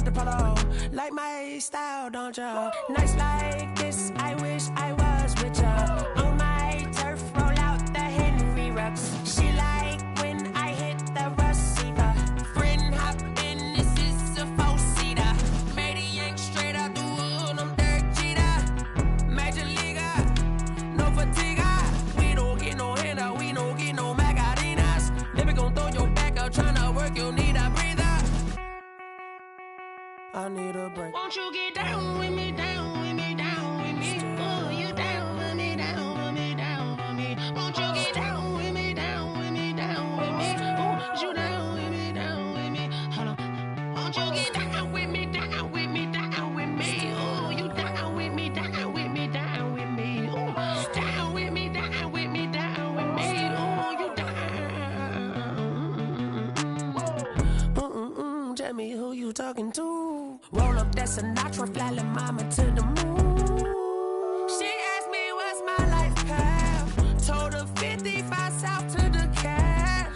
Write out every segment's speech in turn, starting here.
with the polo. Like my style, don't ya? Nights like this, I wish I was with ya. On my turf, roll out the Henry rocks. She like when I hit the receiver. Friend hop in, this is a four-seater. Made a yank straight out the wood, I'm Derek Jeter. Major leaguer, no fatigue. We don't get no handout, we don't get no Macarinas. Never gon' throw your back out, tryna work, you need a breather. I need a break. Won't you get down with me, down with me, down with me? Oh, you down with me, down with me, down with me. Won't you get down with me, down with me, down with me? Oh, you down with me, down with me? Hold on. Won't you get down with me, down with me, down with me? Oh, you down with me, down with me, down with me? Oh, down with me, down with me, down with me? Oh, you down. Tell me who you talking to. Roll up that Sinatra, fly la mama to the moon. She asked me what's my life path. Told her 55 south to the cab.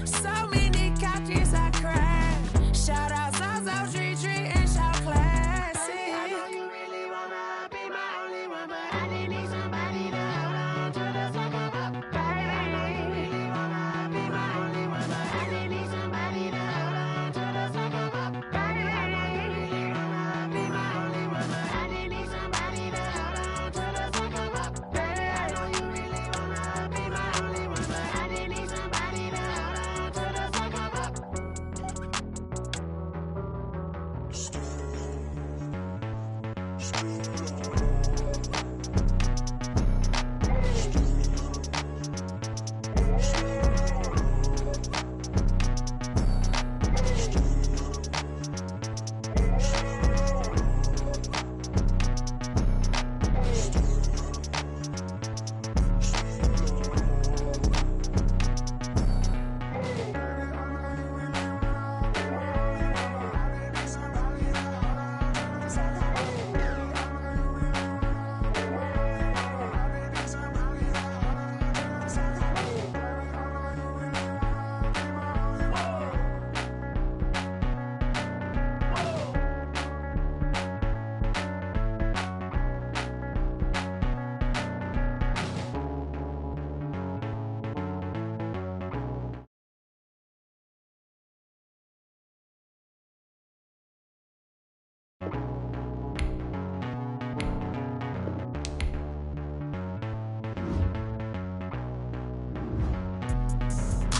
So many couches I cried. Shout out South Street and shout classic. I know you really wanna be my only one, but I didn't need somebody to hold on to the second up. Baby, I know you really wanna be my only one, but I didn't need somebody to hold on to the second up. Baby, I know you really wanna be my only one, but I didn't need somebody to hold on to the second up. Baby, I know you really wanna be my only one, but I didn't need somebody to hold on to the second up.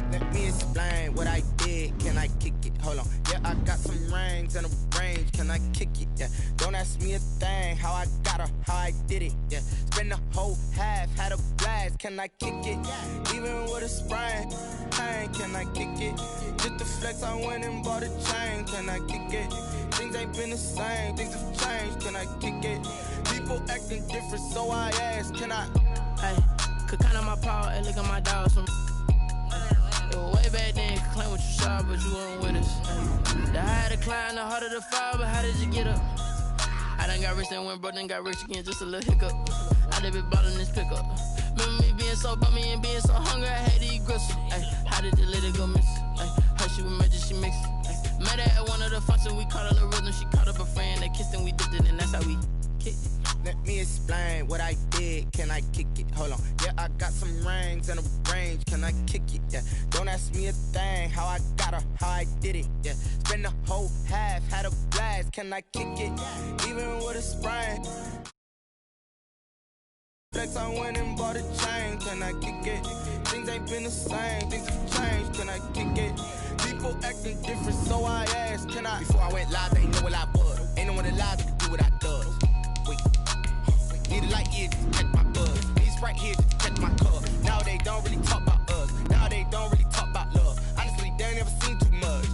Let me explain what I did. Can I kick it? Hold on. Yeah, I got some rings and a range. Can I kick it? Yeah. Don't ask me a thing. How I got her, how I did it. Yeah. Spend the whole half, had a blast. Can I kick it? Even with a sprain. Pain, can I kick it? Just the flex, I went and bought a chain. Can I kick it? Things ain't been the same. Things have changed. Can I kick it? People acting different, so I ask. Can I? Hey, could count on my power and look at my dogs from. Way back then, could claim what you saw, but you weren't with us. The higher the climb, the harder the fall, but how did you get up? I done got rich and went broke, then got rich again, just a little hiccup. I done been bought in this pickup. Remember me being so bummy and being so hungry, I had to eat gristle. Ay, how did the lady go miss? Her she was magic, she mixed. Met her at one of the functions, we caught a little rhythm. She caught up a friend, they kissed and we dipped it, and that's how we kicked it. Let me explain what I did. Can I kick it? Hold on. Yeah, I got some rings and a range. Can I kick it? Yeah. Don't ask me a thing. How I got her, how I did it. Yeah. Spend the whole half, had a blast. Can I kick it? Even with a sprain. Flex, I went and bought a chain. Can I kick it? Things ain't been the same. Things have changed. Can I kick it? People acting different, so I asked. Can I? Before I went live, they ain't know what I was. Ain't no one alive that could do what I does. Wait. Need a light here just to catch my buzz. Need Sprite here just to catch my cup. Now they don't really talk about us. Now they don't really talk about love. Honestly, they ain't never seen too much.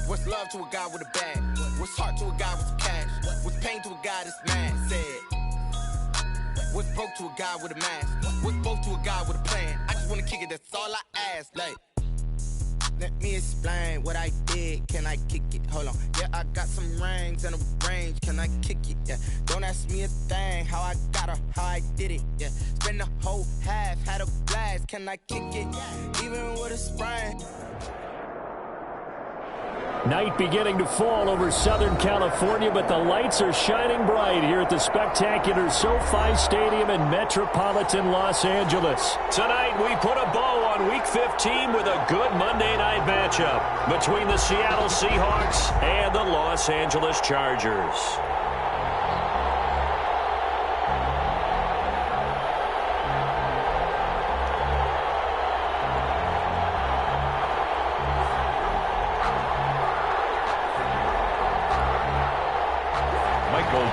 What's love to a guy with a bag? What's heart to a guy with some cash? What's pain to a guy that's mad? Said. What's broke to a guy with a mask? What's broke to a guy with a plan? I just wanna kick it, that's all I ask. Like, let me explain what I did. Can I kick it? Hold on. Yeah, I got some rings and a range. Can I kick it? Yeah. Don't ask me a thing. How I got her, how I did it. Yeah. Spend the whole half, had a blast. Can I kick it? Even with a sprain. Night beginning to fall over Southern California, but the lights are shining bright here at the spectacular SoFi Stadium in metropolitan Los Angeles. Tonight, we put a bow on Week 15 with a good Monday night matchup between the Seattle Seahawks and the Los Angeles Chargers.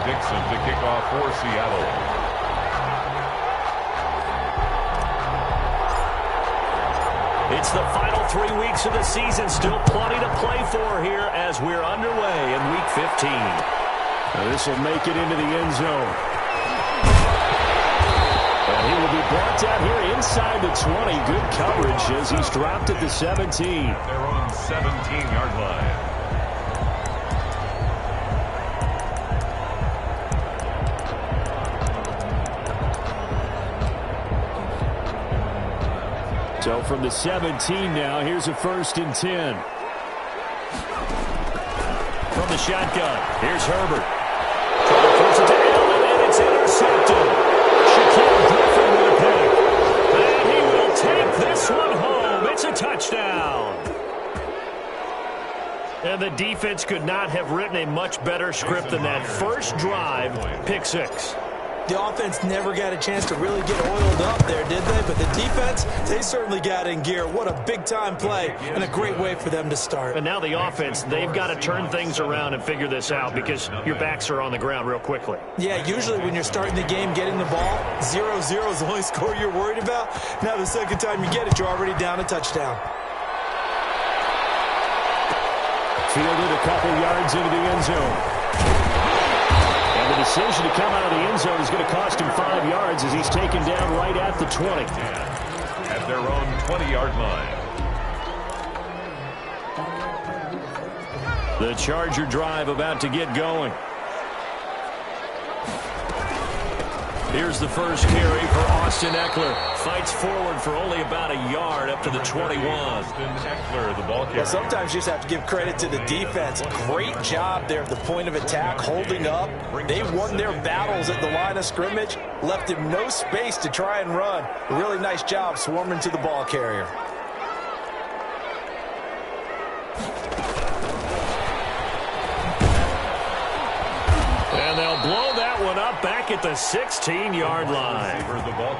Dixon to kick off for Seattle. It's the final 3 weeks of the season. Still plenty to play for here as we're underway in Week 15. This will make it into the end zone. And he will be brought down here inside the 20. Good coverage as he's dropped at the 17. Their own 17-yard line. So from the 17 now, here's a 1st and 10. From the shotgun, here's Herbert. Trying to force it to Allen, and it's intercepted. Shaquille Griffin with a pick. And he will take this one home. It's a touchdown. And the defense could not have written a much better script than that. First drive, pick 6. The offense never got a chance to really get oiled up there, did they? But the defense, they certainly got in gear. What a big-time play and a great way for them to start. And now the offense, they've got to turn things around and figure this out because your backs are on the ground real quickly. Yeah, usually when you're starting the game, getting the ball, 0-0 is the only score you're worried about. Now the second time you get it, you're already down a touchdown. Fielded a couple yards into the end zone. And the decision to come out of the end zone is going to cost him 5 yards as he's taken down right at the 20. At their own 20-yard line. The Charger drive about to get going. Here's the first carry for Austin Eckler. Fights forward for only about a yard up to the 21. Austin Eckler, the ball carrier. Well, sometimes you just have to give credit to the defense. Great job there at the point of attack, holding up. They won their battles at the line of scrimmage, left him no space to try and run. A really nice job swarming to the ball carrier. And they'll blow that one up back at the 16-yard line.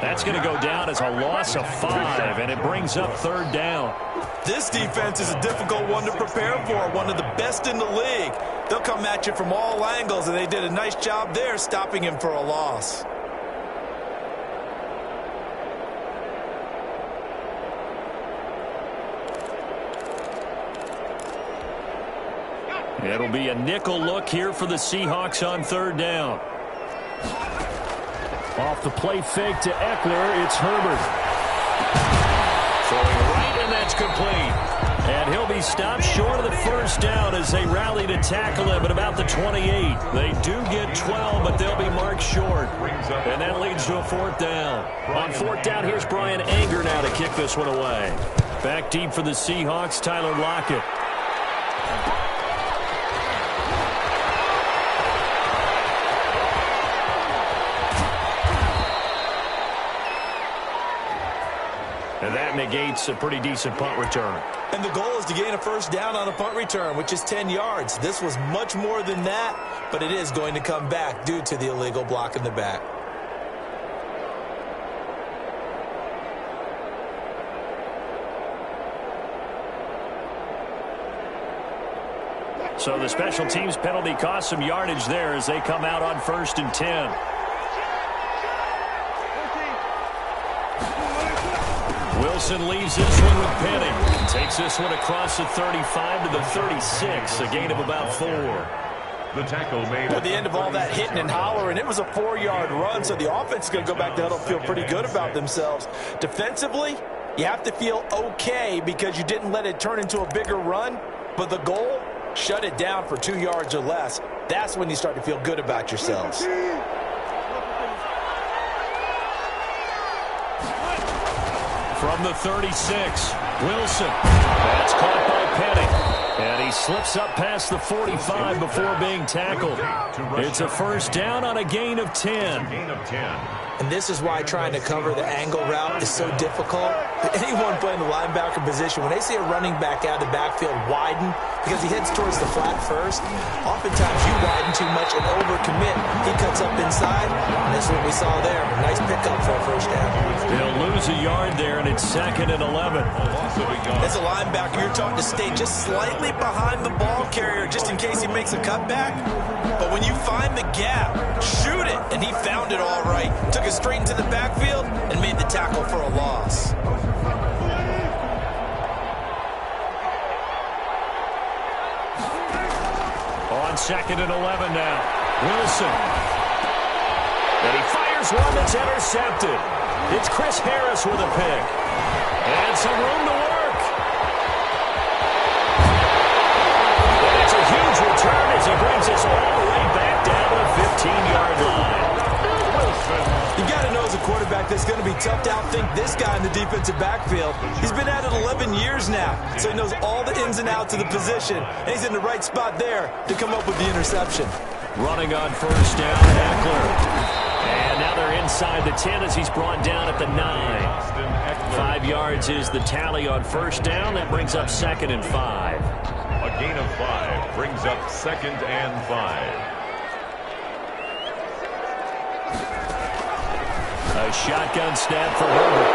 That's going to go down as a loss of 5, and it brings up 3rd down. This defense is a difficult one to prepare for, one of the best in the league. They'll come at you from all angles, and they did a nice job there stopping him for a loss. It'll be a nickel look here for the Seahawks on 3rd down. Off the play fake to Eckler, it's Herbert. Throwing right, and that's complete. And he'll be stopped short of the 1st down as they rally to tackle him at about the 28. They do get 12, but they'll be marked short. And that leads to a 4th down. On 4th down, here's Brian Anger now to kick this one away. Back deep for the Seahawks, Tyler Lockett. And that negates a pretty decent punt return. And the goal is to gain a 1st down on a punt return, which is 10 yards. This was much more than that, but it is going to come back due to the illegal block in the back. So the special teams penalty cost some yardage there as they come out on 1st and 10. Wilson leaves this one with Penning. Takes this one across the 35 to the 36, a gain of about 4. The tackle made at the end of all that hitting and hollering, it was a 4-yard run, so the offense is going to go back to huddle, feel pretty good about themselves. Defensively, you have to feel okay because you didn't let it turn into a bigger run, but the goal, shut it down for 2 yards or less. That's when you start to feel good about yourselves. From the 36, Wilson. That's caught by Penning. And he slips up past the 45 before being tackled. It's a first down on a gain of 10. And this is why trying to cover the angle route is so difficult. Anyone playing the linebacker position, when they see a running back out of the backfield widen because he heads towards the flat first, oftentimes you widen too much and overcommit. He cuts up inside, and that's what we saw there. A nice pickup for a first down. They'll lose a yard there, and it's 2nd and 11. As a linebacker, you're taught to stay just slightly behind the ball carrier just in case he makes a cutback. But when you find the gap, shoot it. And he found it all right. Took it straight into the backfield and made the tackle for a loss. On 2nd and 11 now. Wilson. And he fires one that's intercepted. It's Chris Harris with a pick. And some room to work. And it's a huge return as he brings us all the way back down to the 15-yard line. You got to know as a quarterback that's going to be tough to outthink this guy in the defensive backfield. He's been at it 11 years now, so he knows all the ins and outs of the position, and he's in the right spot there to come up with the interception. Running on first down, Eckler. And now they're inside the 10 as he's brought down at the 9. 5 yards is the tally on first down. That brings up 2nd and 5. A gain of 5 brings up 2nd and 5. A shotgun snap for Herbert.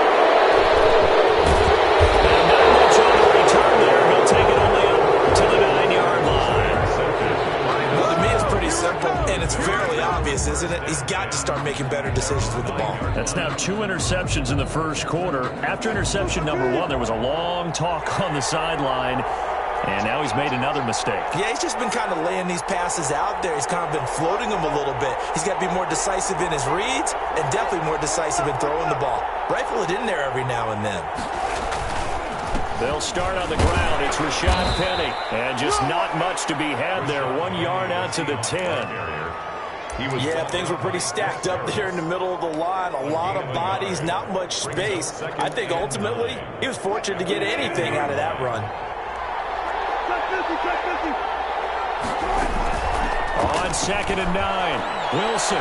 And not much on the return there. He'll take it only up to the 9-yard line. Well, to me, it's pretty simple, and it's fairly obvious, isn't it? He's got to start making better decisions with the ball. That's now 2 interceptions in the first quarter. After interception number 1, there was a long talk on the sideline. And now he's made another mistake. Yeah, he's just been kind of laying these passes out there. He's kind of been floating them a little bit. He's got to be more decisive in his reads and definitely more decisive in throwing the ball. Rifle it in there every now and then. They'll start on the ground. It's Rashad Penny. And just not much to be had there. 1 yard out to the 10. Yeah, things were pretty stacked up there in the middle of the line. A lot of bodies, not much space. I think ultimately he was fortunate to get anything out of that run. On 2nd and 9, Wilson.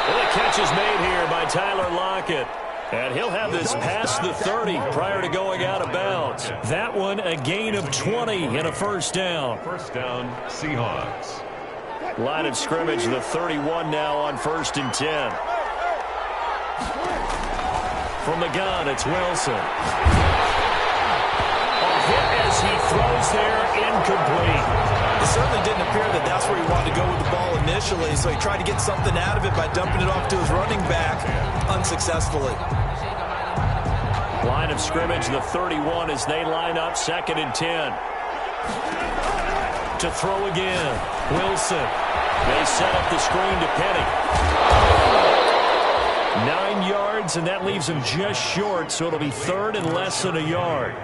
And the catch is made here by Tyler Lockett. And he'll have this past the 30 prior to going out of bounds. That one a gain of 20 and a first down. First down, Seahawks. Line of scrimmage, the 31 now on 1st and 10. From the gun, it's Wilson. Hit as he throws there, incomplete. It certainly didn't appear that that's where he wanted to go with the ball initially, so he tried to get something out of it by dumping it off to his running back unsuccessfully. Line of scrimmage, the 31 as they line up 2nd and 10. To throw again, Wilson. They set up the screen to Penny. 9 yards, and that leaves him just short, so it'll be 3rd and less than a yard.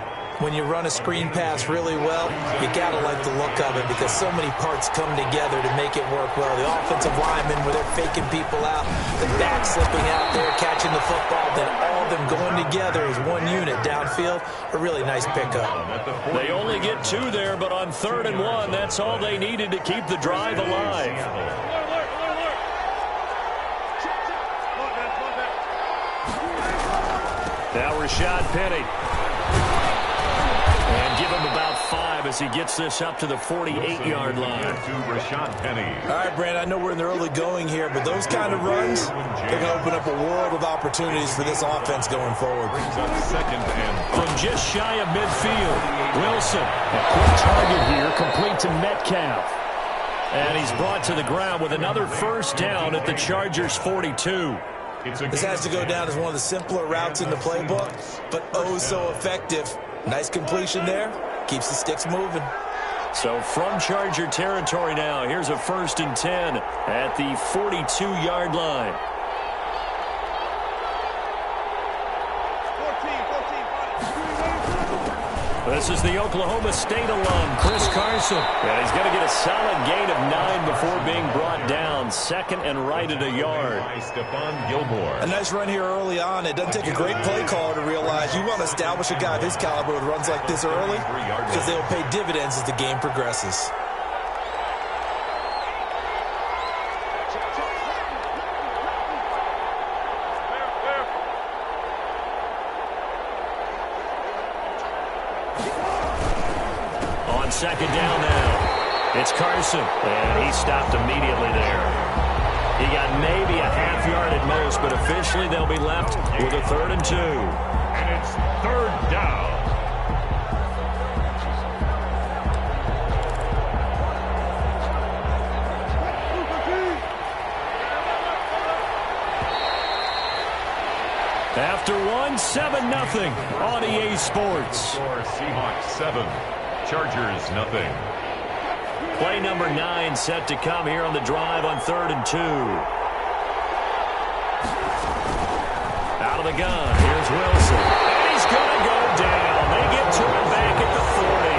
When you run a screen pass really well, you got to like the look of it because so many parts come together to make it work well. The offensive linemen, where they're faking people out, the back slipping out there, catching the football, then all of them going together as one unit downfield. A really nice pickup. They only get 2 there, but on 3rd and 1, that's all they needed to keep the drive alive. Now Rashad Penny. And give him about 5 as he gets this up to the 48-yard line. To Rashad Penny. All right, Brand, I know we're in the early going here, but those kind of runs, they're going to open up a world of opportunities for this offense going forward. From just shy of midfield, Wilson. A quick target here, complete to Metcalf. And he's brought to the ground with another first down at the Chargers' 42. This has to go down as one of the simpler routes in the playbook, but oh so effective. Nice completion there. Keeps the sticks moving. So from Charger territory now, here's a 1st and 10 at the 42-yard line. This is the Oklahoma State alum, Chris Carson. And he's going to get a solid gain of 9 before being brought down. Second and right at a yard. Stephon Gilmore. A nice run here early on. It doesn't take a great play caller to realize you want to establish a guy of his caliber with runs like this early because they'll pay dividends as the game progresses. Second down now. It's Carson, and he stopped immediately there. He got maybe a half yard at most, but officially they'll be left with a 3rd and 2. And it's 3rd down. After 7-0 on EA Sports. For Seahawks 7. Chargers, nothing. Play number 9 set to come here on the drive on 3rd and 2. Out of the gun. Here's Wilson. And he's going to go down. They get to him back at the 40.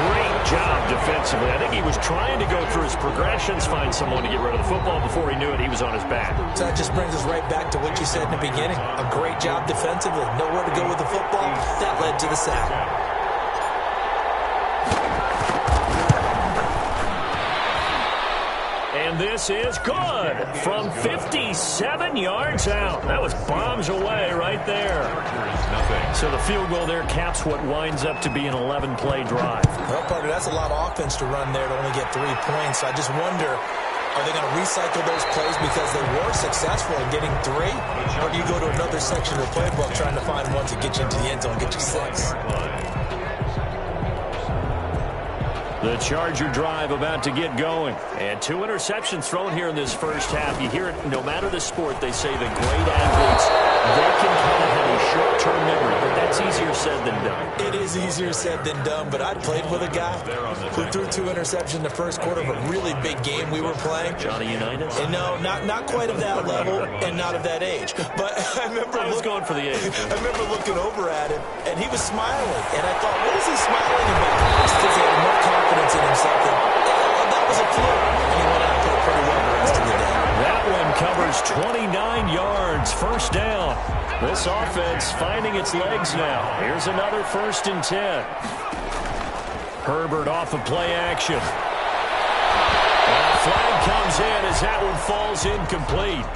Great job defensively. I think he was trying to go through his progressions, find someone to get rid of the football. Before he knew it, he was on his back. So that just brings us right back to what you said in the beginning. A great job defensively. Nowhere to go with the football. That led to the sack. And this is good from 57 yards out. That was bombs away right there. So the field goal there caps what winds up to be an 11-play drive. Well, Parker, that's a lot of offense to run there to only get 3 points. So I just wonder, are they going to recycle those plays because they were successful in getting 3? Or do you go to another section of the playbook trying to find one to get you into the end zone and get you 6? The Charger drive about to get going. And 2 interceptions thrown here in this first half. You hear it, no matter the sport, they say the great athletes, they can kind of have a short-term memory, but that's easier said than done. It is easier said than done, but I played with a guy who threw 2 interceptions in the first quarter of a really big game we were playing. Johnny Unitas? And no, not quite of that level and not of that age. But I remember going for the age. I remember looking over at him, and he was smiling. And I thought, what is he smiling about? It's because he had more confidence in himself that was a fluke. And he went out and played pretty well the rest of the day. That one covers 29 yards. First down. This offense finding its legs now. Here's another 1st and 10. Herbert off of play action. And a flag comes in as that one falls incomplete.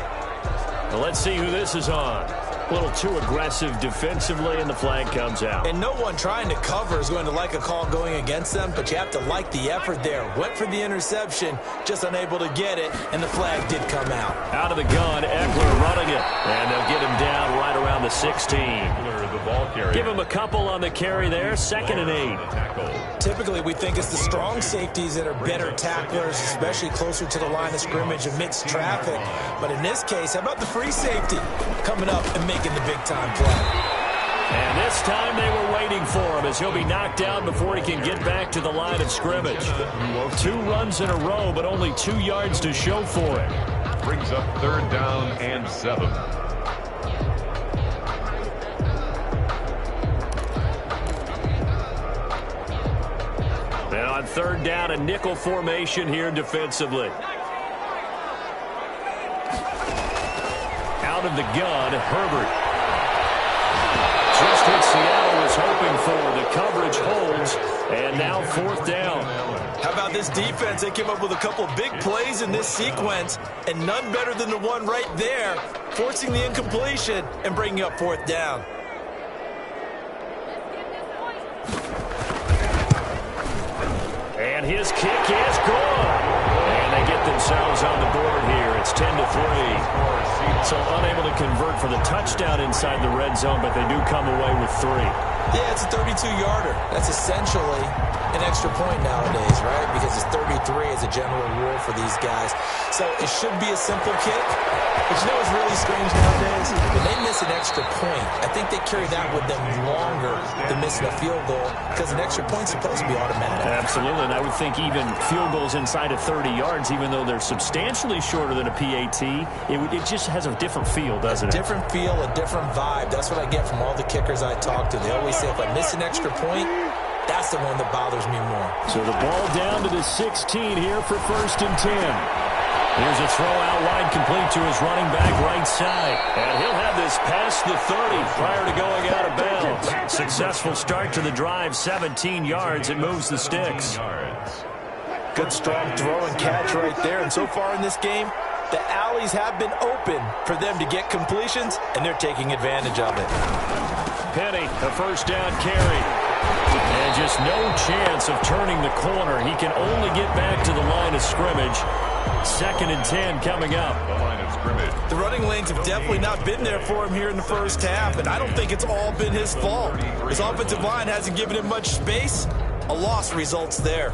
Well, let's see who this is on. A little too aggressive defensively, and the flag comes out. And no one trying to cover is going to like a call going against them, but you have to like the effort there. Went for the interception, just unable to get it, and the flag did come out. Out of the gun, Eckler running it, and they'll get him down right around the 16. Give him a couple on the carry there, 2nd and 8. Typically, we think it's the strong safeties that are better tacklers, especially closer to the line of scrimmage amidst traffic. But in this case, how about the free safety coming up and making the big-time play? And this time they were waiting for him as he'll be knocked down before he can get back to the line of scrimmage. 2 runs in a row, but only 2 yards to show for it. Brings up 3rd down and 7. Now on 3rd down, a nickel formation here defensively. Out of the gun, Herbert. Just what Seattle was hoping for. The coverage holds, and now 4th down. How about this defense? They came up with a couple of big plays in this sequence, and none better than the one right there, forcing the incompletion and bringing up 4th down. And his kick is good. And they get themselves on the board here. It's 10-3. So unable to convert for the touchdown inside the red zone, but they do come away with 3. Yeah, it's a 32-yarder. That's essentially an extra point nowadays, right? Because it's 33 as a general rule for these guys. So it should be a simple kick. But you know what's really strange nowadays? When they miss an extra point, I think they carry that with them longer than missing a field goal because an extra point's supposed to be automatic. Absolutely, and I would think even field goals inside of 30 yards, even though they're substantially shorter than a PAT, it just has a different feel, doesn't it? A different feel, a different vibe. That's what I get from all the kickers I talk to. They always say, if I miss an extra point, That's the one that bothers me more. So the ball down to the 16 here for 1st and 10. Here's a throw out wide, complete to his running back right side. And he'll have this past the 30 prior to going out of bounds. Successful start to the drive, 17 yards. It moves the sticks. Good strong throw and catch right there. And so far in this game, the alleys have been open for them to get completions, and they're taking advantage of it. Penny, a 1st down carry. And just no chance of turning the corner. He can only get back to the line of scrimmage. 2nd and 10 coming up. The line of scrimmage. The running lanes have definitely not been there for him here in the first half, and I don't think it's all been his fault. His offensive line hasn't given him much space. A loss results there.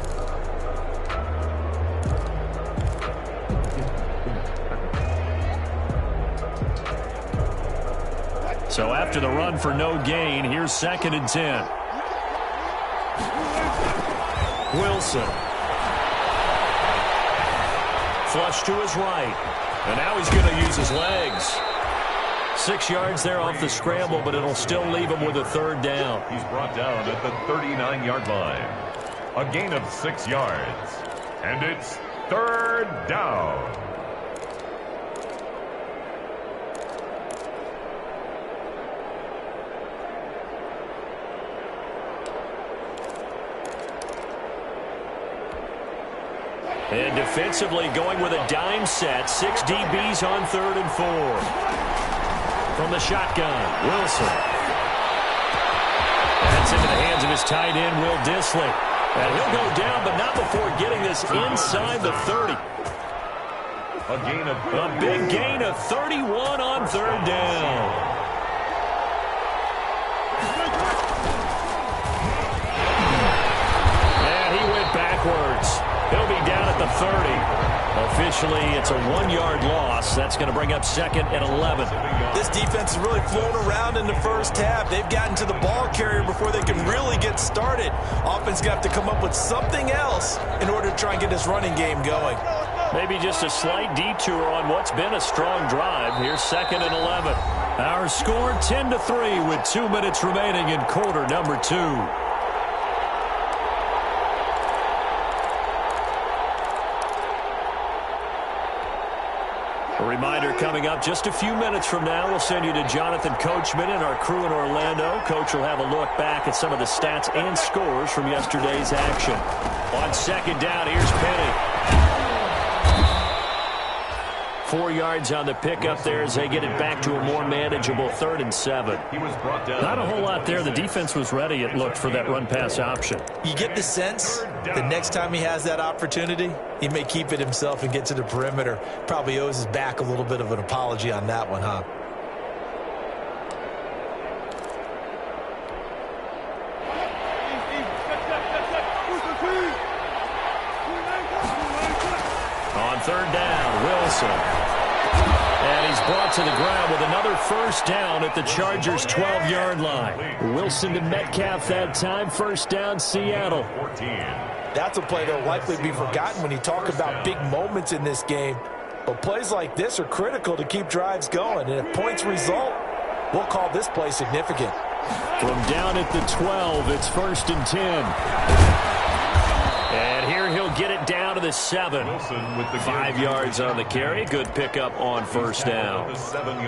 So after the run for no gain, here's 2nd and 10. Wilson. Flush to his right. And now he's going to use his legs. 6 yards there off the scramble, but it'll still leave him with a 3rd down. He's brought down at the 39-yard line. A gain of 6 yards. And it's 3rd down. And defensively going with a dime set. 6 DBs on 3rd and 4. From the shotgun, Wilson. That's into the hands of his tight end, Will Dissly. And he'll go down, but not before getting this inside the 30. A big gain of 31 on 3rd down. And he went backwards. He'll be down at the 30. Officially, it's a 1-yard loss. That's going to bring up 2nd and 11. This defense has really flown around in the first half. They've gotten to the ball carrier before they can really get started. Offense got to come up with something else in order to try and get this running game going. Maybe just a slight detour on what's been a strong drive. Here's 2nd and 11. Our score 10-3 with 2 minutes remaining in quarter number 2. A reminder coming up just a few minutes from now, we'll send you to Jonathan Coachman and our crew in Orlando. Coach will have a look back at some of the stats and scores from yesterday's action. On 2nd down, here's Penny. 4 yards on the pickup there as they get it back to a more manageable 3rd and 7. He was brought down. Not a whole lot there. The defense was ready, it looked, for that run-pass option. You get the sense the next time he has that opportunity, he may keep it himself and get to the perimeter. Probably owes his back a little bit of an apology on that one, huh? On 3rd down, Wilson. And he's brought to the ground with another 1st down at the Chargers' 12-yard line. Wilson to Metcalf that time. 1st down, Seattle. That's a play that'll likely be forgotten when you talk about big moments in this game. But plays like this are critical to keep drives going. And if points result, we'll call this play significant. From down at the 12, it's 1st and 10. And here he'll get it down to the 7. 5 yards on the carry. Good pickup on 1st down.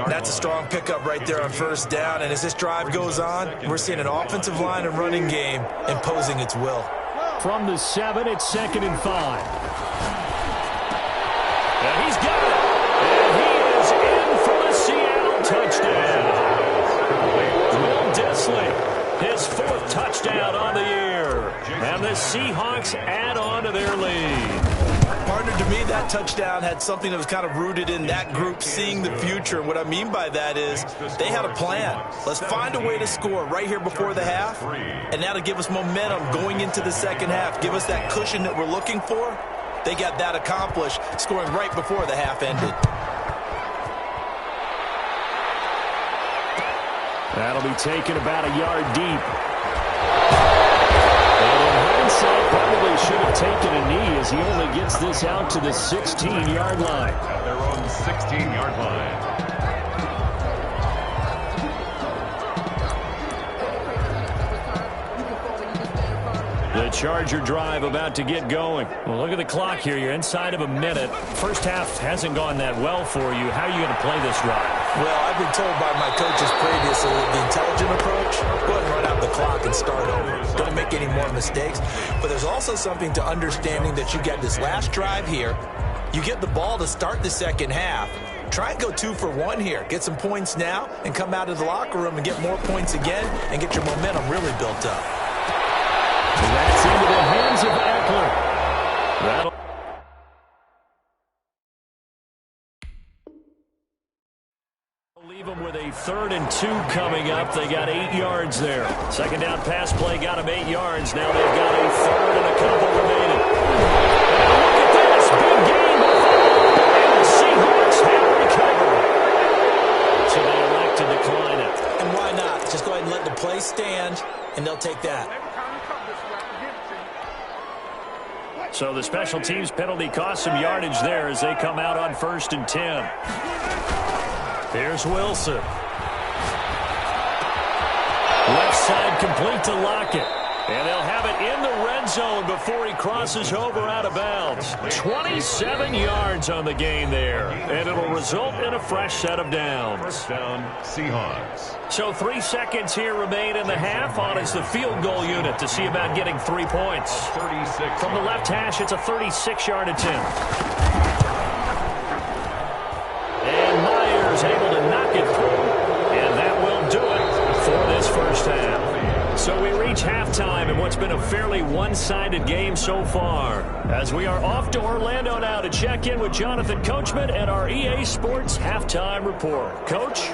That's a strong pickup right there on 1st down. And as this drive goes on, we're seeing an offensive line and running game imposing its will. From the 7, it's 2nd and 5. And he's got it. And he is in for a Seattle touchdown. Will Dissly, his 4th touchdown on the year. And the Seahawks add on to their lead. Partner, to me, that touchdown had something that was kind of rooted in that group seeing the future. What I mean by that is they had a plan. Let's find a way to score right here before the half, and that'll give us momentum going into the 2nd half, give us that cushion that we're looking for. They got that accomplished, scoring right before the half ended. That'll be taken about a yard deep. And in hindsight, probably should have taken a knee as he only gets this out to the 16-yard line. At their own 16-yard line. The Charger drive about to get going. Well, look at the clock here. You're inside of a minute. First half hasn't gone that well for you. How are you going to play this drive? Well, I've been told by my coaches previously that the intelligent approach, go ahead and run out the clock and start over. Don't make any more mistakes. But there's also something to understanding that you get this last drive here. You get the ball to start the second half. Try and go 2 for 1 here. Get some points now and come out of the locker room and get more points again and get your momentum really built up. That's into the hands of Eckler. That'll leave them with a 3rd and 2 coming up. They got 8 yards there. Second down pass play got them 8 yards. Now they've got a 3rd and a couple remaining. Look at this. Big game. And the Seahawks have recovered. So they elect to decline it. And why not? Just go ahead and let the play stand, and they'll take that. So the special teams penalty cost some yardage there as they come out on 1st and 10. Here's Wilson. Left side complete to Lockett. And they'll have it in the red zone before he crosses over out of bounds. 27 yards on the gain there. And it'll result in a fresh set of downs. First down, Seahawks. So 3 seconds here remain in the half. On is the field goal unit to see about getting 3 points. 36. From the left hash, it's a 36-yard attempt. And Myers able to knock it through. And that will do it for this first half. So we reach halftime in what's been a fairly one-sided game so far. As we are off to Orlando now to check in with Jonathan Coachman and our EA Sports Halftime Report. Coach?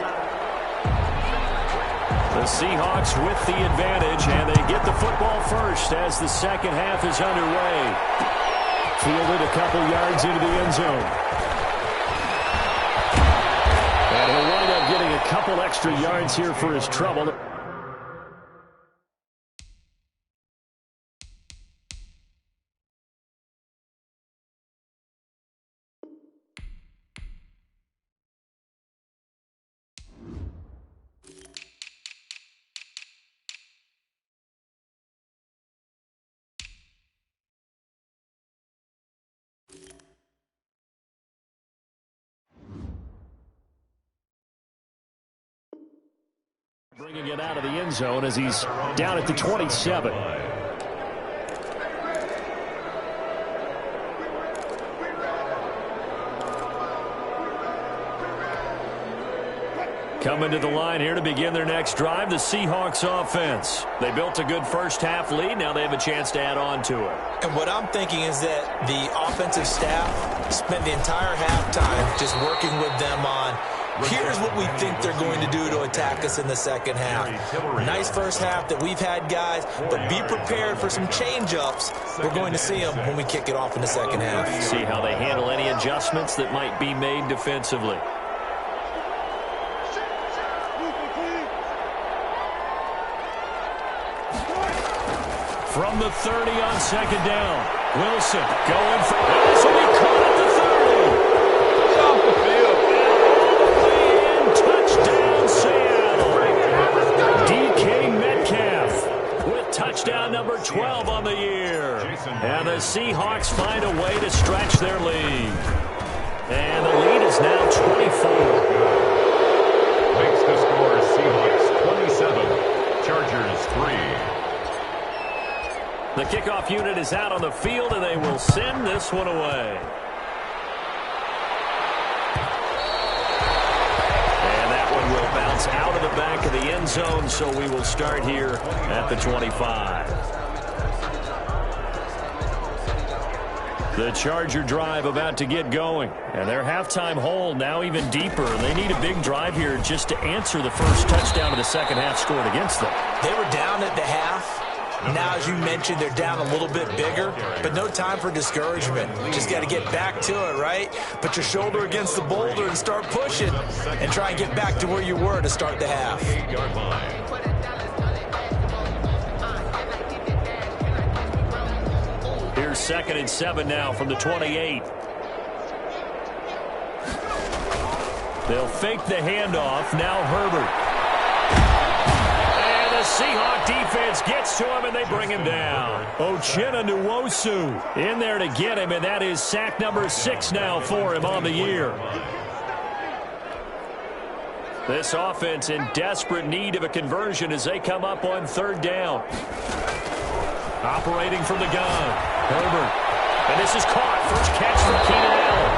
The Seahawks with the advantage, and they get the football first as the second half is underway. Fielded a couple yards into the end zone. And he'll wind up getting a couple extra yards here for his trouble. Bringing it out of the end zone as he's down at the 27. Coming to the line here to begin their next drive, the Seahawks offense. They built a good first half lead. Now they have a chance to add on to it. And what I'm thinking is that the offensive staff spent the entire halftime just working with them on, here's what we think they're going to do to attack us in the second half. Nice first half that we've had, guys, but be prepared for some change-ups. We're going to see them when we kick it off in the second half. See how they handle any adjustments that might be made defensively. From the 30 on second down, Wilson going for this will be caught at the 30. And touchdown, Seattle. DK Metcalf with touchdown number 12 on the year. And the Seahawks find a way to stretch their lead. And the lead is now 24. Makes the score Seahawks 27, Chargers 3. The kickoff unit is out on the field, and they will send this one away. And that one will bounce out of the back of the end zone, so we will start here at the 25. The Charger drive about to get going. And their halftime hole now even deeper. They need a big drive here just to answer the first touchdown of the second half scored against them. They were down at the half. Now, as you mentioned, they're down a little bit bigger, but no time for discouragement. Just got to get back to it, right? Put your shoulder against the boulder and start pushing and try and get back to where you were to start the half. Here's 2nd and 7 now from the 28. They'll fake the handoff. Now Herbert. And the Seahawk defense gets to him, and they bring him down. Uchenna Nwosu in there to get him, and that is sack number 6 now for him on the year. This offense in desperate need of a conversion as they come up on 3rd down. Operating from the gun, Herbert. And this is caught. First catch for Keenan Allen.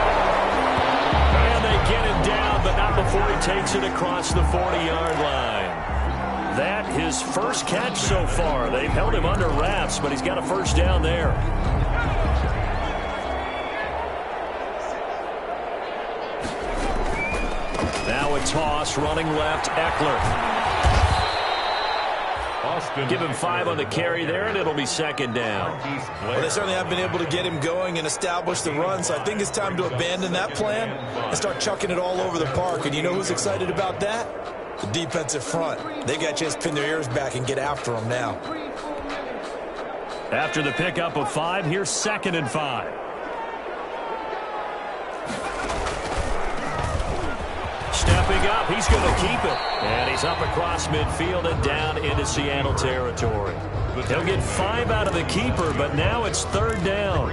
And they get him down, but not before he takes it across the 40-yard line. That his first catch so far. They've held him under wraps, but he's got a first down there. Now a toss, running left, Eckler. Give him 5 on the carry there, and it'll be 2nd down. Well, they certainly have been able to get him going and establish the run, so I think it's time to abandon that plan and start chucking it all over the park. And you know who's excited about that? The defensive front. They got a chance to pin their ears back and get after him now. After the pickup of 5, here's 2nd and 5. Stepping up, he's going to keep it. And he's up across midfield and down into Seattle territory. He'll get 5 out of the keeper, but now it's 3rd down.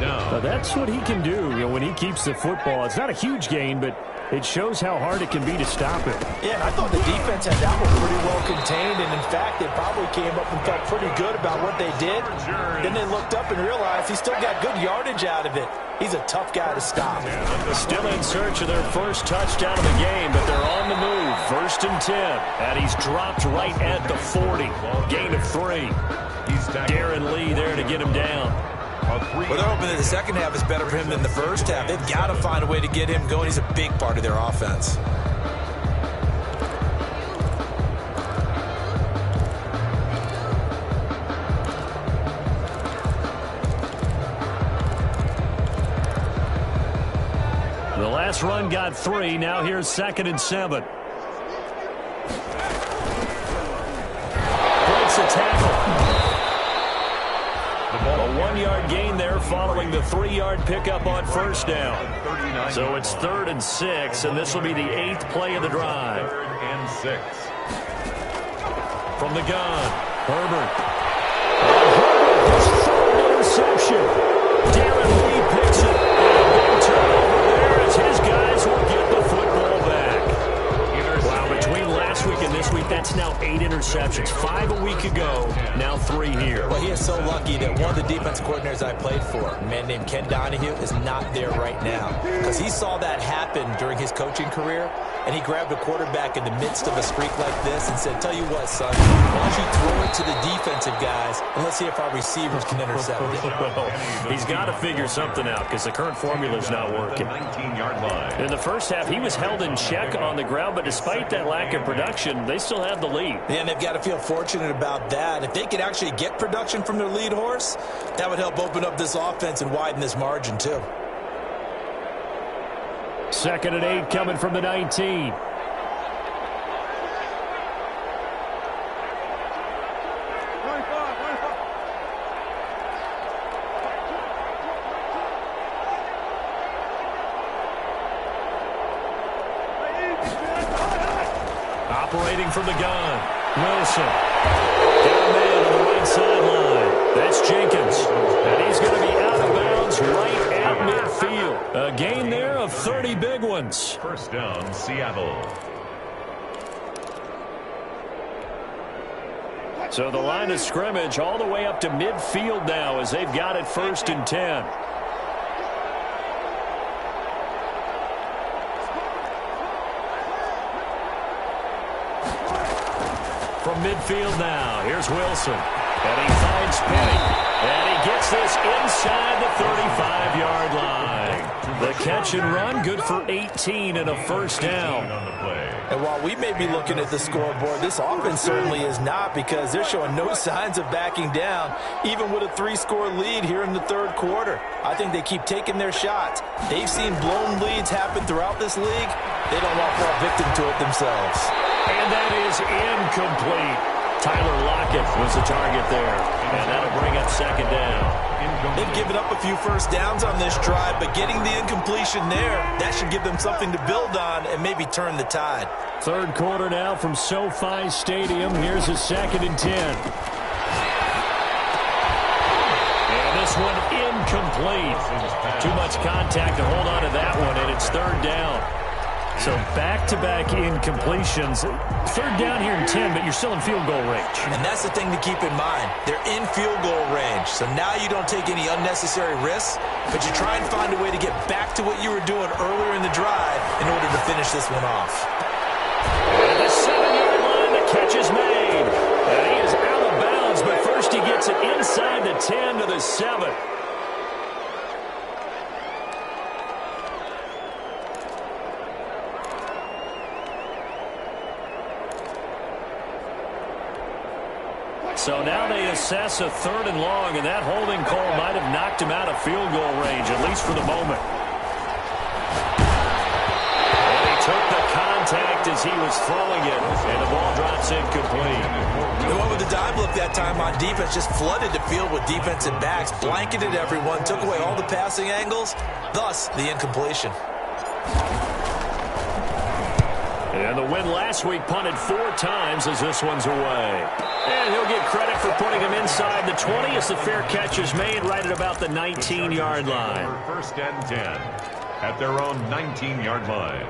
Now that's what he can do, when he keeps the football. It's not a huge gain, but it shows how hard it can be to stop it. Yeah, I thought the defense had that one pretty well contained, and in fact, they probably came up and felt pretty good about what they did. Then they looked up and realized he still got good yardage out of it. He's a tough guy to stop. Still in search of their first touchdown of the game, but they're on the move. 1st and 10, and he's dropped right at the 40. Gain of 3. Darren Lee there to get him down. Well, they're hoping that the second half is better for him than the first half. They've got to find a way to get him going. He's a big part of their offense. The last run got 3. Now here's 2nd and 7. Breaks a tackle. A 1-yard gain there following the 3-yard pickup on 1st down. So it's 3rd and 6, and this will be the 8th play of the drive. 3rd and 6. From the gun, Herbert. Herbert has thrown an interception. Darren Lee picks it. Big turnover there as his guys will get the football back. Wow, between last week and this week, that's now 8 interceptions. 5 a week ago, now 3 here. Well, he is so lucky that one of the defense coordinators I played for, a man named Ken Donahue, is not there right now. Because he saw that happen during his coaching career, and he grabbed a quarterback in the midst of a streak like this and said, tell you what, son, why don't you throw it to the defensive guys, and let's see if our receivers can intercept it. He's got to figure something out because the current formula's not working. 19-yard line. In the first half, he was held in check on the ground, but despite that lack of production, they still have the lead. Yeah, and they've got to feel fortunate about that. If they could actually get production from their lead horse, that would help open up this offense and widen this margin, too. 2nd and 8 coming from the 19. Operating from the gun, Wilson. Down man on the right sideline. That's Jenkins. And he's going to be out of bounds right at midfield. A gain there of 30 big ones. 1st down, Seattle. So the line of scrimmage all the way up to midfield now as they've got it 1st and 10. From midfield now, here's Wilson. And he finds Penny. And he gets this inside the 35-yard line. The catch and run, good for 18 and a 1st down. And while we may be looking at the scoreboard, this offense certainly is not, because they're showing no signs of backing down, even with a 3-score lead here in the 3rd quarter. I think they keep taking their shots. They've seen blown leads happen throughout this league. They don't want to fall victim to it themselves. And that is incomplete. Tyler Lockett was the target there. And that'll bring up 2nd down. They've given up a few first downs on this drive, but getting the incompletion there, that should give them something to build on and maybe turn the tide. Third quarter now from SoFi Stadium. Here's a 2nd and 10. And this one incomplete. Too much contact to hold on to that one, and it's 3rd down. So back-to-back incompletions. 3rd down here in 10, but you're still in field goal range. And that's the thing to keep in mind. They're in field goal range. So now you don't take any unnecessary risks, but you try and find a way to get back to what you were doing earlier in the drive in order to finish this one off. And the 7-yard line, the catch is made. And he is out of bounds, but first he gets it inside the 10 to the 7. So now they assess a 3rd and long, and that holding call might have knocked him out of field goal range, at least for the moment. And he took the contact as he was throwing it, and the ball drops incomplete. They went with the dime look that time on defense, just flooded the field with defensive backs, blanketed everyone, took away all the passing angles, thus the incompletion. And the win last week punted 4 times as this one's away. And he'll get credit for putting him inside the 20 as the fair catch is made right at about the 19-yard line. 1st and 10 at their own 19-yard line.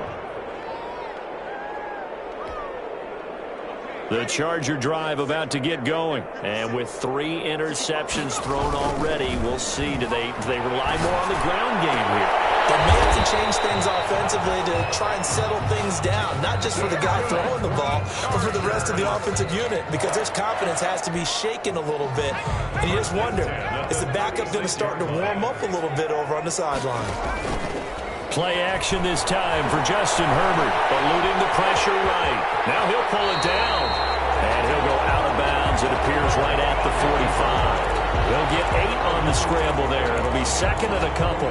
The Charger drive about to get going. And with 3 interceptions thrown already, we'll see. Do they rely more on the ground game here? They may have to change things offensively to try and settle things down, not just for the guy throwing the ball, but for the rest of the offensive unit, because his confidence has to be shaken a little bit. And you just wonder, is the backup going to start to warm up a little bit over on the sideline? Play action this time for Justin Herbert, eluding the pressure right. Now he'll pull it down, and he'll go out of bounds. It appears right at the 45. They'll get 8 on the scramble there. It'll be 2nd and a couple.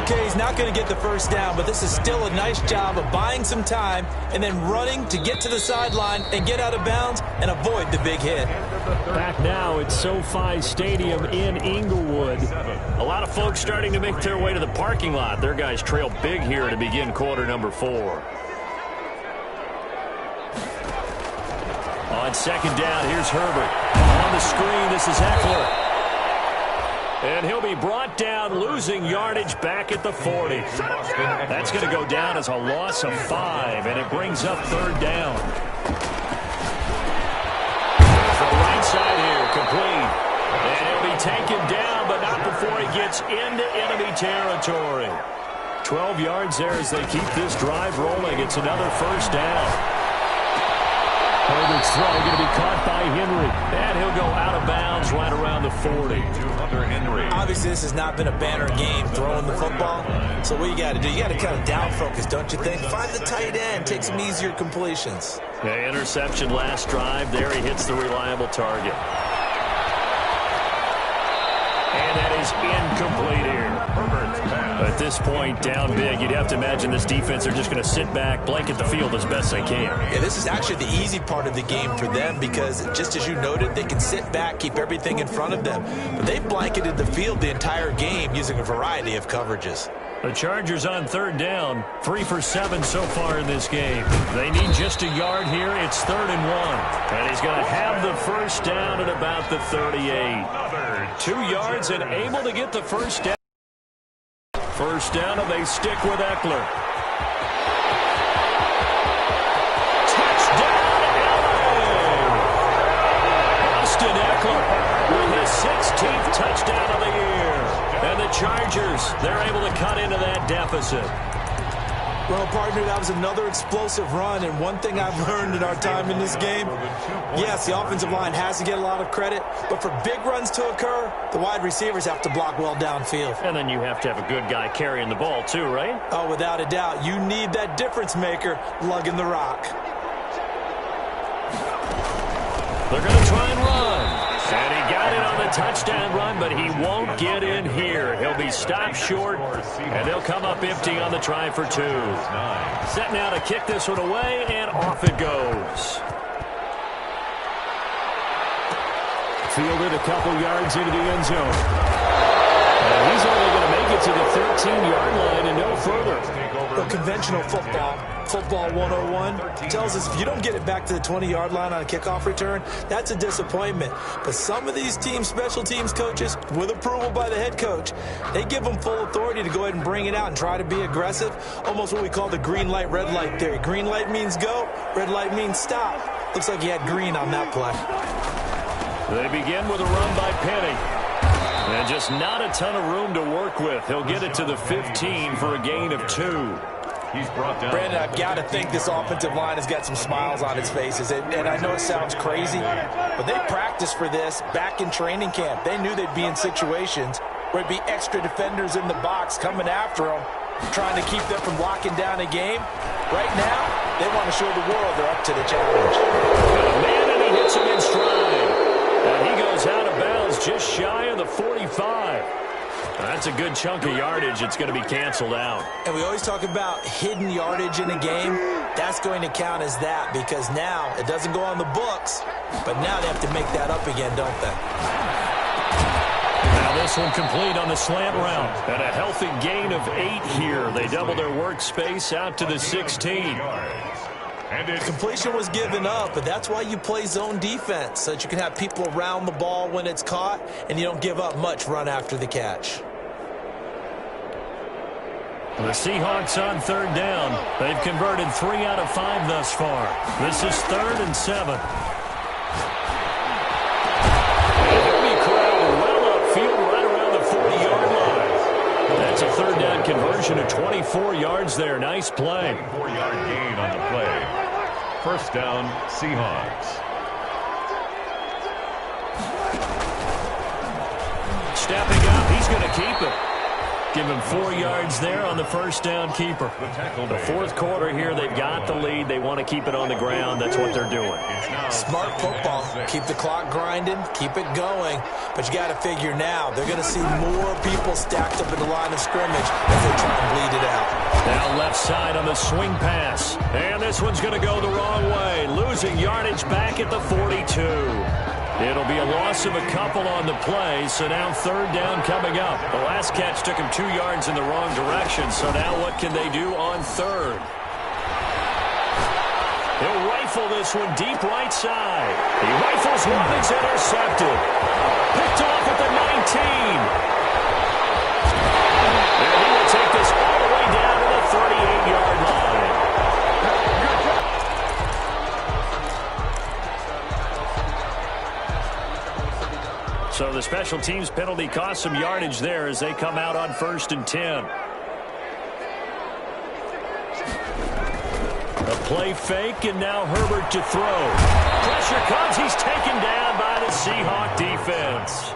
Okay, he's not going to get the first down, but this is still a nice job of buying some time and then running to get to the sideline and get out of bounds and avoid the big hit. Back now at SoFi Stadium in Inglewood. A lot of folks starting to make their way to the parking lot. Their guys trail big here to begin quarter number 4. On 2nd down, here's Herbert. On the screen, this is Eckler. And he'll be brought down, losing yardage back at the 40. That's going to go down as a loss of 5, and it brings up 3rd down. The right side here, complete. And he'll be taken down, but not before he gets into enemy territory. 12 yards there as they keep this drive rolling. It's another 1st down. Herbert's throw going to be caught by Henry. And he'll go out of bounds right around the 40. Obviously, this has not been a banner game throwing the football. So what you got to do, you got to kind of down focus, don't you think? Find the tight end, take some easier completions. Yeah, interception last drive. There he hits the reliable target. And that is incomplete here. At this point, down big, you'd have to imagine this defense, they're just going to sit back, blanket the field as best they can. Yeah, this is actually the easy part of the game for them because, just as you noted, they can sit back, keep everything in front of them. But they've blanketed the field the entire game using a variety of coverages. The Chargers on 3rd down, 3 for 7 so far in this game. They need just a yard here. It's 3rd and 1. And he's going to have the 1st down at about the 38. 2 yards and able to get the 1st down. 1st down, and they stick with Eckler. Touchdown, LA! Austin Eckler with his 16th touchdown of the year. And the Chargers, they're able to cut into that deficit. Well, partner, that was another explosive run, and one thing I've learned in our time in this game, yes, the offensive line has to get a lot of credit, but for big runs to occur, the wide receivers have to block well downfield. And then you have to have a good guy carrying the ball too, right? Oh, without a doubt. You need that difference maker lugging the rock. They're going to try and run. And he got it on the touchdown run, but he won't get in here. He'll be stopped short, and they'll come up empty on the try for 2. Set now to kick this one away, and off it goes. Fielded a couple yards into the end zone. And he's only going to make take it to the 13-yard line and no further. Well, conventional football 101 tells us if you don't get it back to the 20-yard line on a kickoff return, that's a disappointment. But some of these special teams coaches, with approval by the head coach, they give them full authority to go ahead and bring it out and try to be aggressive, almost what we call the green light, red light theory. Green light means go, red light means stop. Looks like he had green on that play. They begin with a run by Penny. And just not a ton of room to work with. He'll get it to the 15 for a gain of 2. He's brought down. Brandon, I've got to think this offensive line has got some smiles on its faces. And I know it sounds crazy, but they practiced for this back in training camp. They knew they'd be in situations where it'd be extra defenders in the box coming after them, trying to keep them from locking down a game. Right now, they want to show the world they're up to the challenge. Man, and he hits him in stride. And he goes out of bounds just shy of the 45. That's a good chunk of yardage. It's going to be canceled out. And we always talk about hidden yardage in a game. That's going to count as that because now it doesn't go on the books, but now they have to make that up again, don't they? Now this one complete on the slant route. And a healthy gain of 8 here. They double their workspace out to the 16. Completion was given up, but that's why you play zone defense, so that you can have people around the ball when it's caught, and you don't give up much run after the catch. The Seahawks on third down. They've converted 3 out of 5 thus far. This is 3rd and 7. And he'll be corralled well upfield right around the 40-yard line. That's a third down conversion of 24 yards there. Nice play. 4-yard gain on the play. First down, Seahawks. Stepping up, he's going to keep it. Give him 4 yards there on the first down keeper. The fourth quarter here, they've got the lead. They want to keep it on the ground. That's what they're doing. Smart football. Keep the clock grinding. Keep it going. But you got to figure now, they're going to see more people stacked up in the line of scrimmage as they try and bleed it out. Now left side on the swing pass. And this one's going to go the wrong way. Losing yardage back at the 42. It'll be a loss of a couple on the play, so now third down coming up. The last catch took him 2 yards in the wrong direction, so now what can they do on third? He'll rifle this one deep right side. He rifles one, it's intercepted. Picked off at the 19. And he will take this all the way down to the 38-yard line. So the special teams penalty cost some yardage there as they come out on 1st and 10. A play fake, and now Herbert to throw. Pressure comes. He's taken down by the Seahawk defense.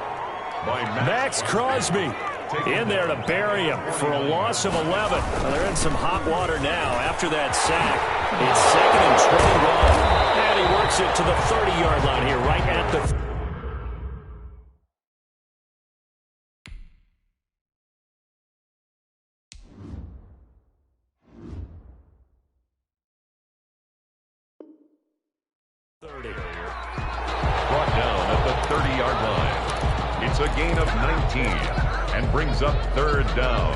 Max Crosby in there to bury him for a loss of 11. Well, they're in some hot water now after that sack. It's 2nd and 21. And he works it to the 30-yard line here, right at the... Brought down at the 30-yard line. It's a gain of 19 and brings up third down.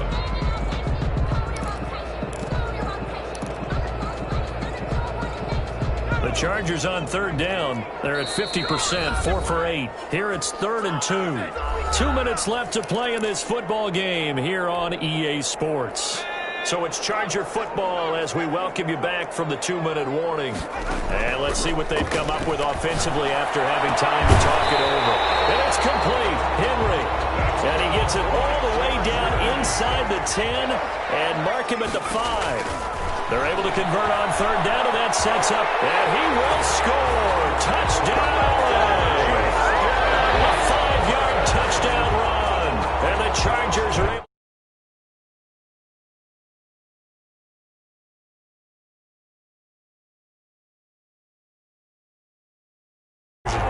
The Chargers on third down. They're at 50%, 4 for 8. Here it's 3rd and 2. 2 minutes left to play in this football game here on EA Sports. So it's Charger football as we welcome you back from the 2-minute warning. And let's see what they've come up with offensively after having time to talk it over. And it's complete. Henry. And he gets it all the way down inside the 10 and mark him at the 5. They're able to convert on third down, and that sets up. And he will score. Touchdown, LA. A 5-yard touchdown run. And the Chargers are able.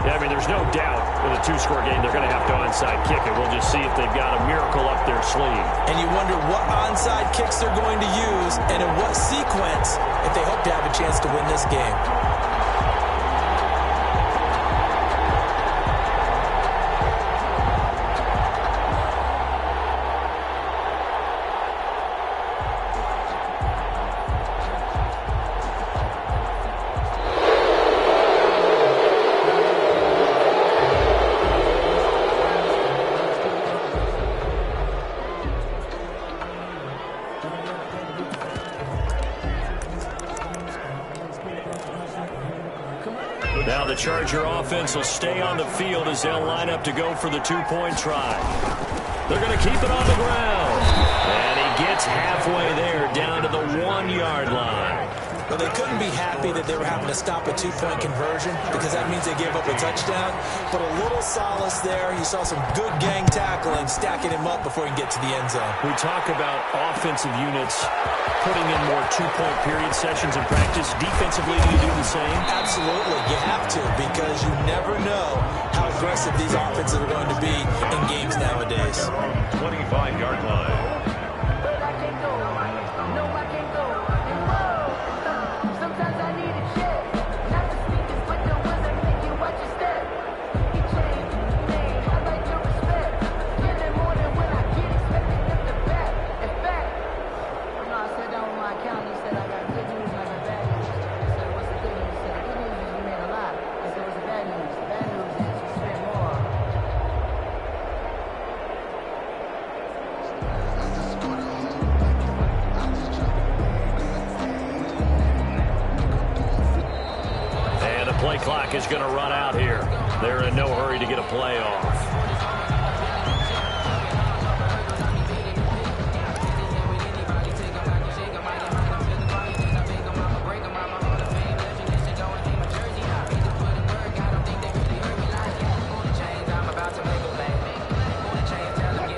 Yeah, I mean, there's no doubt with a 2-score game they're going to have to onside kick it. We'll just see if they've got a miracle up their sleeve. And you wonder what onside kicks they're going to use and in what sequence if they hope to have a chance to win this game. the Charger offense will stay on the field as they'll line up to go for the two-point try. They're going to keep it on the ground. And he gets halfway there, down to the 1-yard line. Well, they couldn't be happy that they were having to stop a two-point conversion because that means they gave up a touchdown. But a little solace there. You saw some good gang tackling, stacking him up before he can get to the end zone. We talk about offensive units putting in more two-point period sessions in practice. Defensively, do you do the same? Absolutely. You have to because you never know how aggressive these offenses are going to be in games nowadays. 25-yard line. Play clock is going to run out here. They're in no hurry to get a play off.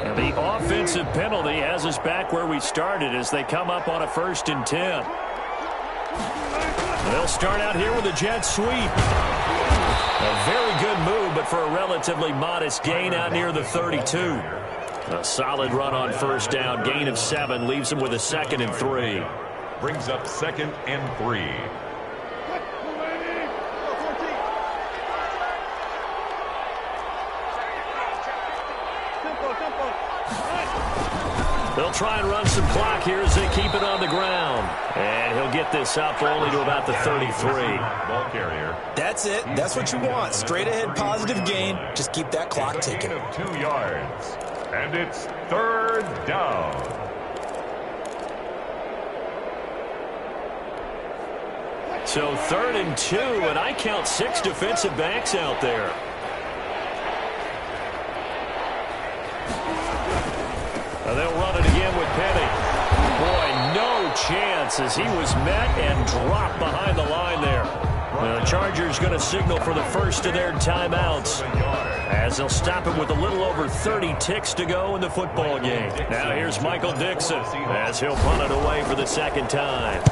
And the offensive penalty has us back where we started as they come up on a 1st and 10. They'll start out here with a jet sweep. A very good move, but for a relatively modest gain out near the 32. A solid run on 1st down. Gain of 7 leaves them with a 2nd and 3. Brings up 2nd and 3. They'll try and run some clock here as they keep it on the ground. And he'll get this up only to about the 33. Ball carrier. That's it. That's what you want. Straight ahead positive gain. Just keep that clock ticking. 2 yards. And it's 3rd down. So 3rd and 2, and I count 6 defensive backs out there. And they'll run it again with Penny. Boy, no chance as he was met and dropped behind the line there. The Chargers going to signal for the first of their timeouts as they'll stop it with a little over 30 ticks to go in the football game. Now here's Michael Dixon as he'll punt it away for the 2nd time.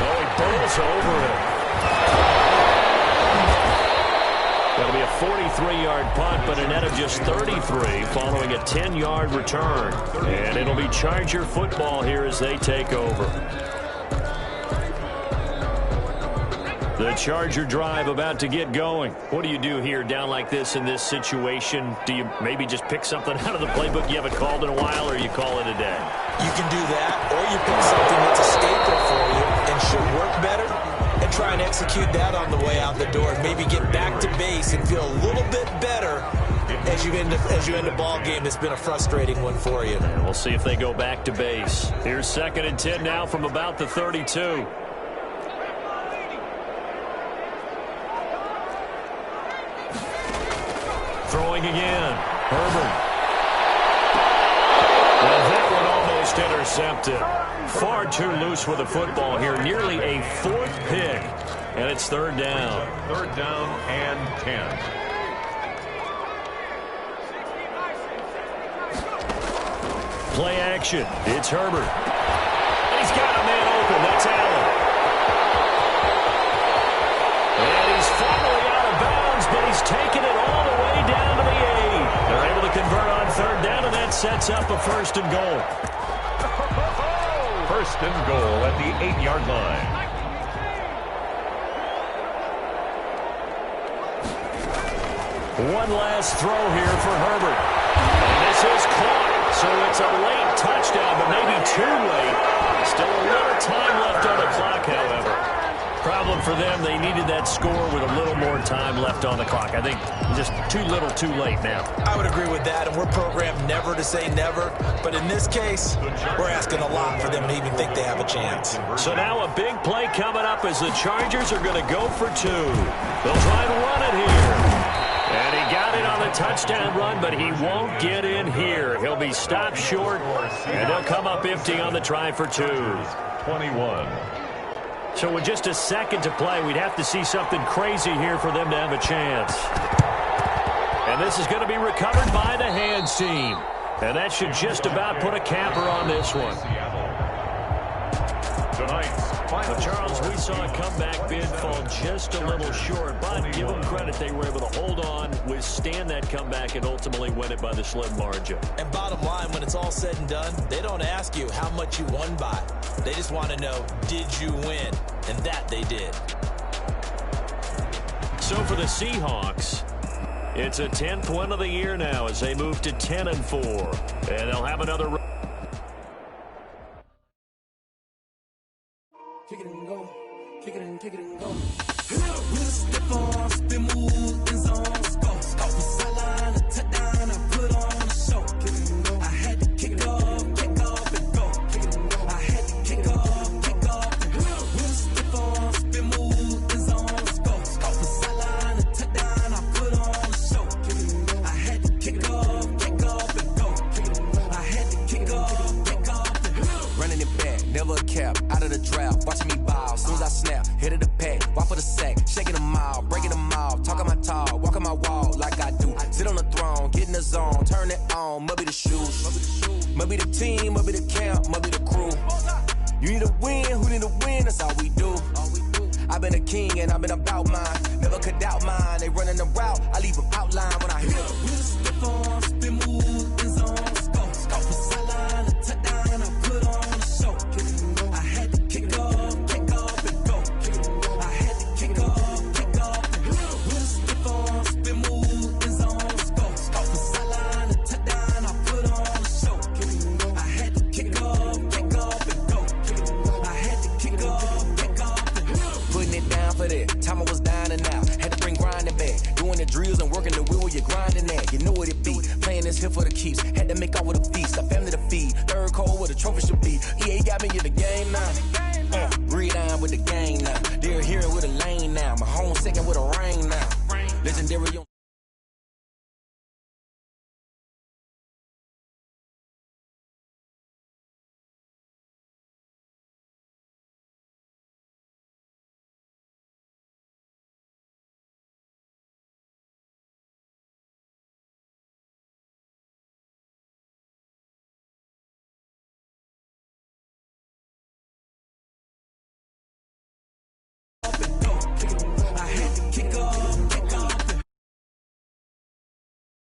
Oh, he bowls over it. That'll be a 43-yard punt, but a net of just 33 following a 10-yard return. And it'll be Charger football here as they take over. The Charger drive about to get going. What do you do here down like this in this situation? Do you maybe just pick something out of the playbook you haven't called in a while, or you call it a day? You can do that, or you pick something that's a staple for you and should work better, and try and execute that on the way out the door. Maybe get back to base and feel a little bit better as you end a ball game that's been a frustrating one for you. And we'll see if they go back to base. Here's 2nd and 10 now from about the 32. Throwing again. Herbert. And that one almost intercepted. Far too loose with the football here. Nearly a 4th pick. And it's 3rd down. 3rd down and 10. Play action. It's Herbert. And he's got a man open. That's Allen. And he's finally out of bounds, but he's taken it all the way down to the 8. They're able to convert on 3rd down, and that sets up a 1st and goal. 1st and goal at the 8-yard line. One last throw here for Herbert. And this is caught. So it's a late touchdown, but maybe too late. Still a little time left on the clock, however. Problem for them, they needed that score with a little more time left on the clock. I think just too little, too late now. I would agree with that, and we're programmed never to say never. But in this case, we're asking a lot for them to even think they have a chance. So now a big play coming up as the Chargers are going to go for two. They'll try to run it here. And he got it on the touchdown run, but he won't get in here. He'll be stopped short, and they'll come up empty on the try for two. 21. So with just a second to play, we'd have to see something crazy here for them to have a chance. And this is going to be recovered by the hands team. And that should just about put a capper on this one. Well, Charles, we saw a comeback bid fall just a little short, but give them credit, they were able to hold on, withstand that comeback, and ultimately win it by the slim margin. And bottom line, when it's all said and done, they don't ask you how much you won by. They just want to know, did you win? And that they did. So for the Seahawks, it's a 10th win of the year now as they move to 10-4. And they'll have another... Kick it and go. Kick it and go. With a stiff arm, spin move, in zone, score. Off the sideline, a touchdown, I put on a show. Kick it and go. I had to kick off and go. Kick it and go. I had to kick off and go. With a stiff arm, spin move, in zone, score. Off the sideline, a touchdown, I put on a show. Kick it and go. I had to kick off and go. Kick it and go. I had to kick off and go. Running it back, never a cap, out of the draft. Watching me ball, soon as I snap, hit of the pack, walk for the sack, shaking them all, breaking them all, talking my talk, walking my wall like I do. Sit on the throne, get in the zone, turn it on, must be the shoes, must be the team, must be the camp, must be the crew. You need a win, who need a win, that's all we do. I've been a king and I've been about mine, never could doubt mine. They running the route, I leave them outline when I hit them. With a stiff arm, spin move, in zone, scope the sideline, a touchdown, I put on a show. I had to kick off and go. I had to kick off and go. With a stiff arm, spin move, in zone, scope the sideline, a touchdown, I put on a show. I had to kick off and go. I had to kick off and go. Putting it down for that, time I was down and out. Had to bring grinding back, doing the drills and working the wheel where you're grinding at. You know what it be, playing this here for the keeps. Had to make off with a feast, a family to feed. Third cold where the trophy should be. EA got me in the game now. Breathe down with the game now. They're here with a lane now. My home second with a rain now. Legendary.